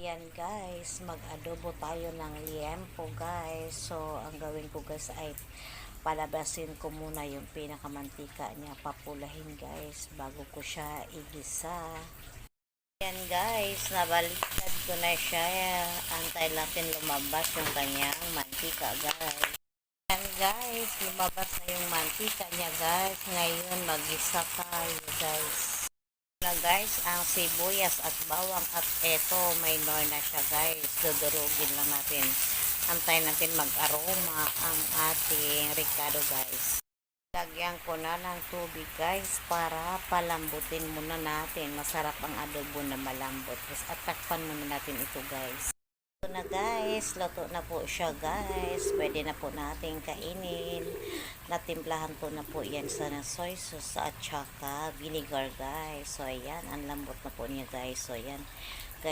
Ayan guys, mag-adobo tayo ng liempo guys. So, ang gawin ko guys ay palabasin ko muna yung pinakamantika niya. Papulahin guys, bago ko siya igisa. Ayan guys, nabaliktad ko na siya. Antay natin lumabas yung kanyang mantika guys. Ayan guys, lumabas na yung mantika niya guys. Ngayon, mag-isa tayo guys na guys ang sibuyas at bawang at eto may nor na siya guys, dudurugin lang natin, antay natin mag-aroma ang ating ricado guys. Lagyan ko na ng tubig guys para palambutin muna natin, masarap ang adobo na malambot at takpan muna natin ito guys. Ito na guys, luto na po siya guys, pwede na po natin kainin. Natimplahan ko na po yan sa soy sauce at saka vinegar guys. So ayan, ang lambot na po niya guys. So ayan,